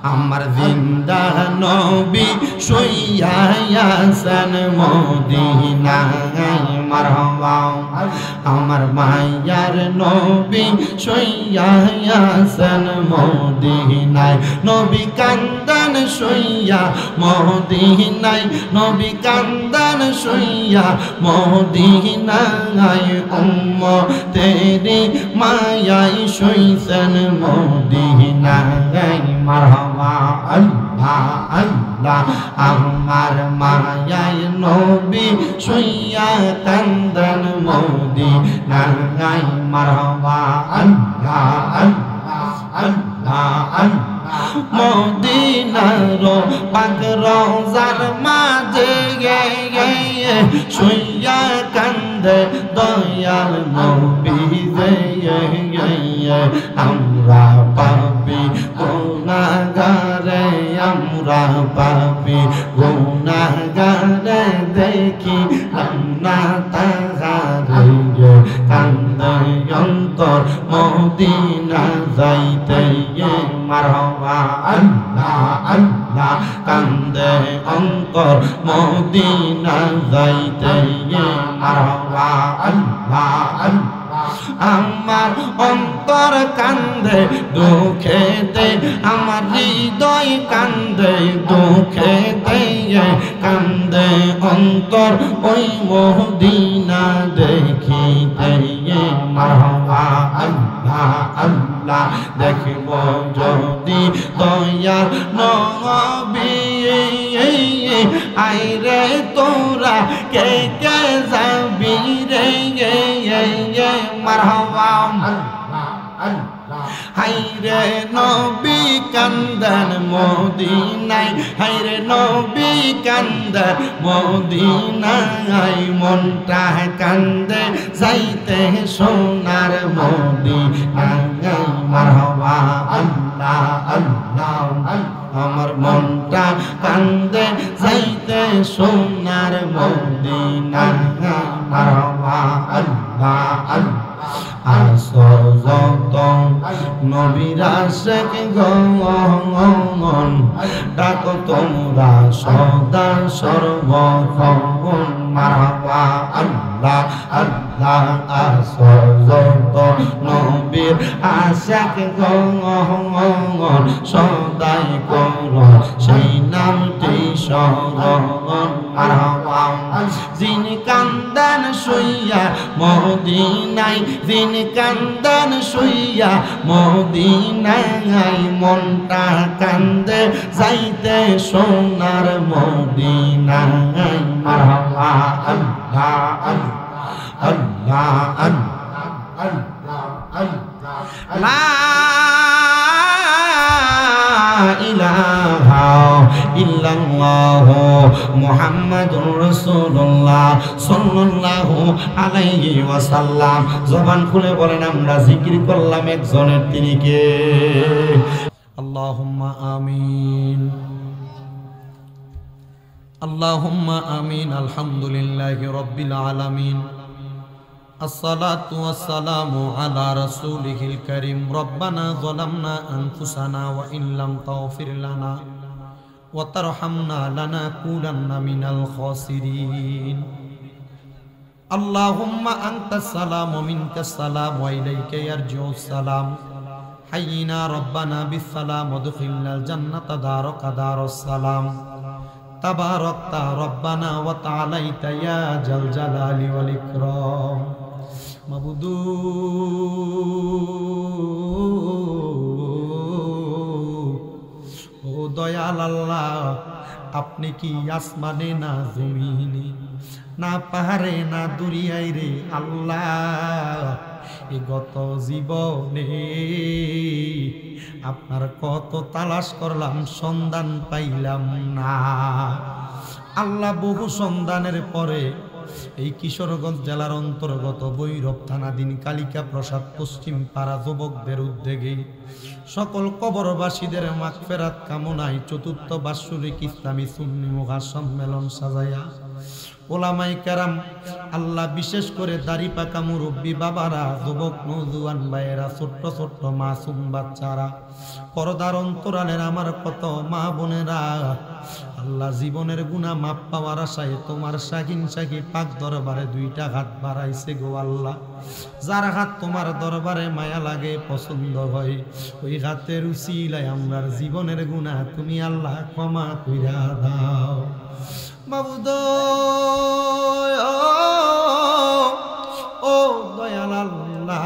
আমার জিন্দা নবী শুইয়া আছেন মদিনায় মারহাবা আমার মায়ার নবী শুইয়া আছেন মদিনায় নবী কান্দান শুইয়া মদিনায় নবী কান্দান শুইয়া মদিনায় উম্মতেরি মায়ায় শুইছেন মদিনায় মারহাবা আল্লাহ আল্লাহ আমার মায়ায় নবী শুইয়া কান্দান মদিনায় মারহাবা আল্লাহ আল্লাহ আল্লাহ আল্লাহ মদিনার পাক রওজার মাঝে শুইয়া কান্দে দয়াল নবী আমরা পাপী গুনাহগারে আমরা পাপী গুনাহগারে দেখি না তাহারে কান্দে অন্তর মদিনা যাইতে মারহাবা আল্লাহ আল্লাহ কান্দে অন্তর মদিনা যাইতে মারহাবা আল্লাহ আল্লাহ আমার অন্তর কান্দে দুঃখেতে আমার হৃদয় কান্দে দুঃখেতে কান্দে অন্তর ওই মদিনা দেখিতে মারহাবা আল্লাহ আল্লাহ দেখব যদি দয়াল নবী আইরে তোরা কে কে যাবি রে মারহাবা হাইরে নবী কান্দান মদিনায় হাইরে নবী কান্দান মদিনায় মনটা কান্দে যাইতে সোনার মদিনায় মারহাবা আল্লাহ আল্লাহ আমার মনটা কান্দে যাইতে সোনার মদিনায় মারহাবা আল্লাহ আল্লাহ আসো যত নবীর আশিক গণ ডাকো তোমরা সদা সর্বক্ষণ মারহাবা আল্লাহ আল্লাহ আসো যত নবীর আশিক গণ সদাই করো সেই নামটি স্মরণ মারহাবা যিনি কান্দান শুইয়া মদিনায় যিনি কান্দান শুইয়া মদিনায় মনটা কান্দে যাইতে সোনার মদিনায় মারহাবা আল্লাহ আল্লাহ আল্লাহ আল্লাহ লা ইলাহা ইল্লাল্লাহ মুহাম্মাদুর রাসূলুল্লাহ সাল্লাল্লাহু আলাইহি ওয়াসাল্লাম জবান খুলে বলেন আমরা জিকির করলাম একজনের তিনি কে আল্লাহুম্মা আমিন আল্লাহুম্মা আমিন আলহামদুলিল্লাহি রাব্বিল আলামিন الصلاة والسلام على رسوله الكريم ربنا ظلمنا أنفسنا وإن لم تغفر لنا وترحمنا لنكونن من الخاسرين اللهم أنت السلام ومنك السلام وإليك يرجع السلام حينا ربنا بالسلام ودخلنا الجنة دارك دار السلام تباركت ربنا وتعاليت يا ذا الجلال والإكرام মাবুদু ও দয়াল আল্লাহ আপনি কি আসমানে না জমিনে না পাহাড়ে না দরিয়ায় রে আল্লাহ এই গত জীবনে আপনার কত তালাশ করলাম সন্ধান পাইলাম না আল্লাহ বহু সন্ধানের পরে এই কিশোরগঞ্জ জেলার অন্তর্গত ভৈরব থানাধীন কালিকা প্রসাদ পশ্চিম পাড়া যুবকদের উদ্যোগে সকল কবরবাসীদের মাগফিরাত কামনায় চতুর্থ বার্ষিক ইসলামী সুন্নি মহা সম্মেলন সাজায়া ওলামাই কেরাম, আল্লাহ বিশেষ করে দাড়ি পাকা মুরব্বী বাবারা, যুবক নওজোয়ান ভাইয়েরা, ছোট্ট ছোট্ট মাসুম বাচ্চারা, পর্দার অন্তরালের আমার কত মা বোনেরা, আল্লাহ জীবনের গুনাহ মাপ পাওয়ার আশায় তোমার শাকিন শাকি পাক দরবারে দুইটা হাত বাড়াইছে গো আল্লাহ। যার হাত তোমার দরবারে মায়া লাগে, পছন্দ হয়, ওই হাতের উসিলায় আমরার জীবনের গুনাহ তুমি আল্লাহ ক্ষমা কইরা দাও মাবুদ। ও দয়াল আল্লাহ,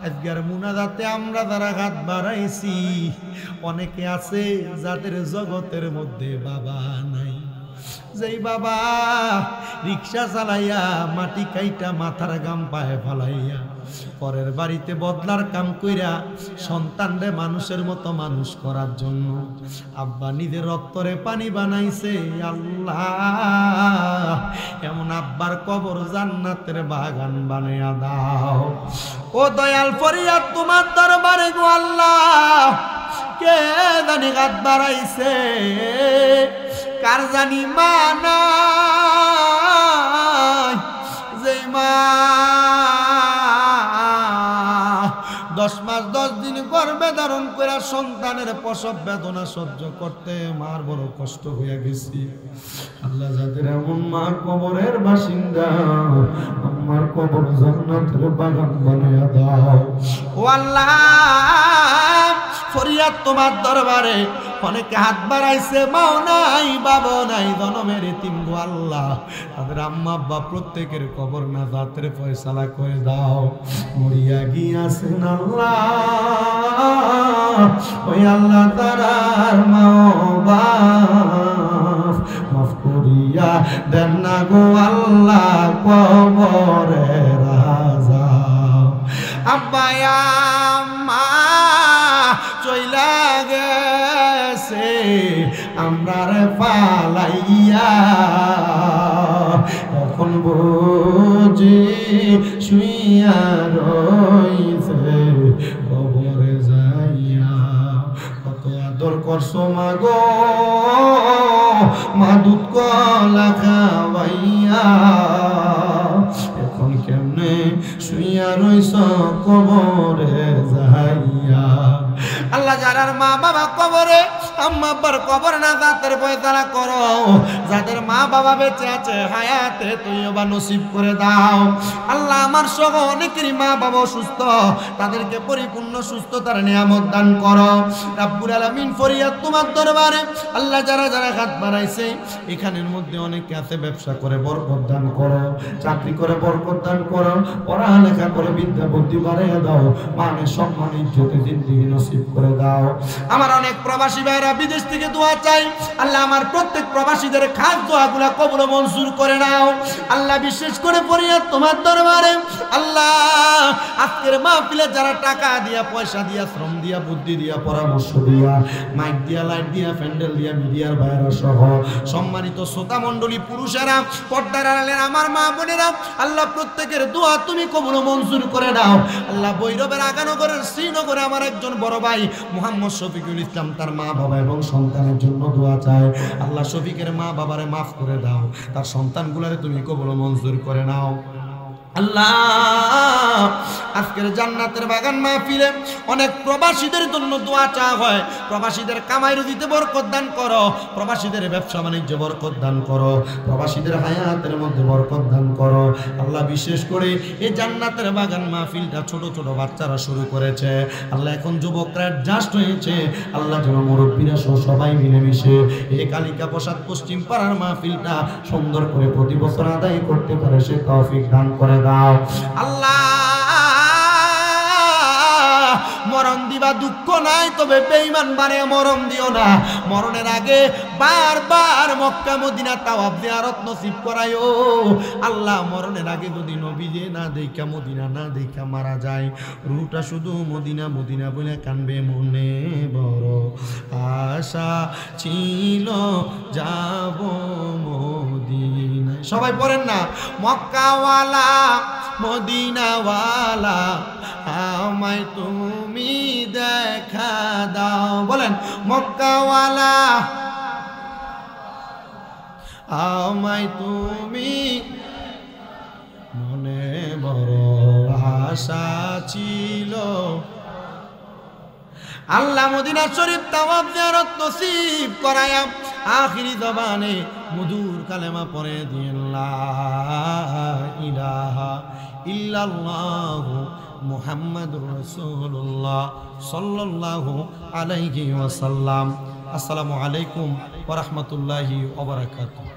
আজকের মুনাজাতে আমরা যারা হাত বাড়াইছি, অনেকে আছে যাদের জগতের মধ্যে বাবা নাই, যেই বাবা রিক্সা চালাইয়া মাটি কাইটা মাথার গাম পায়ে ফালাইয়া পরের বাড়িতে বদলার কাম কইরা সন্তানরে মানুষের মতো মানুষ করার জন্য আব্বা নিজের রক্তরে পানি বানাইছে। আল্লাহ, এমন আব্বার কবর জান্নাতের বাগান বানাইয়া দাও। ও দয়াল, ফরিয়াদ তোমার দরবারে গো আল্লাহ। কে জানি হাত বাড়াইছে, কার জানি মা নাই, যে মা 10 মাস 10 দিন গর্ভে ধারণ করে সন্তানের প্রসব বেদনা সহ্য করতে মার বড় কষ্ট হয়ে গেছি। আল্লাহ, যাদের এমন মা কবরের বাসিন্দা, আমার কবর জান্নাতের বাগান বানাইয়া দাও। ও আল্লাহ, ফরিয়াদ তোমার দরবারে। অনেকে হাত বাড়াইছে, মাও নাই, বাবা নাই, জনমের এতিম গো আল্লাহ, তাদের আম্মা আব্বা প্রত্যেকের কবর নাজাতের ফয়সালা করে দাও। মরিয়া গিয়াছেন আল্লাহ, ওই আল্লাহ তারার মাও বাপ মাফ করিয়া দেন না গো আল্লাহ, কবরে রাজা। আব্বা আম্মা চইলা গেছে আমরার পালাইয়া, এখন বুঝি শুইয়া রইছে কবরে যাইয়া। কত আদর করছো মাগো, মা দুধ কলা খাওয়াইয়া, এখন কেমনে শুইয়া রইছ কবরে যাইয়া। আল্লাহ, যারার মা বাবা কবরে, আম্মা আব্বার কবর না জাতের ফয়সালা করো। যাদের মা বাবা বেঁচে আছে হায়াতে তুইও বা নসিব করে দাও। আল্লাহ, আমার সহ অনেকেরই মা বাবা সুস্থ, তাদেরকে পরিপূর্ণ সুস্থতার নিয়ামত দান করো রাব্বুল আলামিন। ফরিয়াদ তোমার দরবারে। আল্লাহ, যারা যারা হাত বাড়াইছে, এখানের মধ্যে অনেকে আছে ব্যবসা করে বরকত দান করো, চাকরি করে বরকত দান করো, পড়ালেখা করে বিদ্যা বুদ্ধি বাড়াইয়া দাও, মানে সম্মান ইজ্জতে জিন্দেগি নসিব করে দাও। আমার অনেক প্রবাসী ভাইরা বিদেশ থেকে দোয়া চাই, আল্লাহ আমার প্রত্যেক প্রবাসীদের খাস দোয়াগুলা কবুল ও মঞ্জুর করে নাও। আল্লাহ, বিশেষ করে ফরিয়াদ তোমার দরবারে। আল্লাহ, আজকের মাহফিলে যারা টাকা দিয়া, পয়সা দিয়া, শ্রম দিয়া, বুদ্ধি দিয়া, পরামর্শ দিয়া, মাইক দিয়া, লাইট দিয়া, প্যান্ডেল দিয়া, মিডিয়ার ভাইরা সহ সম্মানিত শ্রোতা মণ্ডলী, পুরুষেরা, পর্দার আড়ালের আমার মা বোনেরা, আল্লাহ প্রত্যেকের দোয়া তুমি কবুল ও মঞ্জুর করে নাও। আল্লাহ, ভৈরবের আগানগরের শ্রীনগরে আমার একজন বড় ভাই মুহাম্মদ শফিকুল ইসলাম, তার মা বাবা এবং সন্তানের জন্য দোয়া চায়। আল্লাহ, শফিকের মা বাবারে মাফ করে দাও, তার সন্তানগুলারে তুমি কবুল ও মঞ্জুর করে নাও। আল্লাহ, আজকের জান্নাতের বাগান মাহফিলে অনেক প্রবাসীদের জন্য দোয়া চাওয়া হয়। প্রবাসীদের কামাই রুজিতে বরকত দান করো, প্রবাসীদের ব্যবসা বাণিজ্য বরকত দান করো, প্রবাসীদের হায়াতের মধ্যে বরকত দান করো। আল্লাহ, বিশেষ করে এই জান্নাতের বাগান মাহফিলটা ছোট ছোট বাচ্চারা শুরু করেছে। আল্লাহ, এখন যুবকরা অ্যাডজাস্ট হয়েছে। আল্লাহ, যেন মুরব্বীরা সহ সবাই মিলেমিশে এই কালিকা প্রসাদ পশ্চিম পাড়ার মাহফিলটা সুন্দর করে প্রতি বছর আদায় করতে পারে, সে তৌফিক দান করে দাও। আল্লাহ, মরণ দিবা দুঃখ নাই, তবে বেঈমান বানিয়ে মরণ দিও না। মরণের আগে বারবার মক্কা মদিনা তাওয়াফ জিয়ারত নসিব করায়ও। আল্লাহ, মরণের আগে যদি নবীকে না দেখা, মদিনা না দেখা মারা যায়, রুহটা শুধু মদিনা মদিনা বলে কানবে, মনে বড় আশা ছিল যাব মদিনা। সবাই পড়েন না, মক্কাওয়ালা মদিনাওয়ালা আমায় তুমি দেখা দাও। বলেন, মক্কাওয়ালা আমায় তুমি মনে বড় আশা ছিল আল্লাহ মদিনা শরীফ তাওয়াফ জিয়ারত নসিব করায়া আখিরি জবানে মধুর কালেমা পড়ে দিন লা ইলাহা ইল্লাল্লাহ মুহাম্মাদুর রাসূলুল্লাহ সাল্লাল্লাহু আলাইহি ওয়াসাল্লাম। আসসালামু আলাইকুম ওয়া রাহমাতুল্লাহি ওয়া বারাকাতুহু।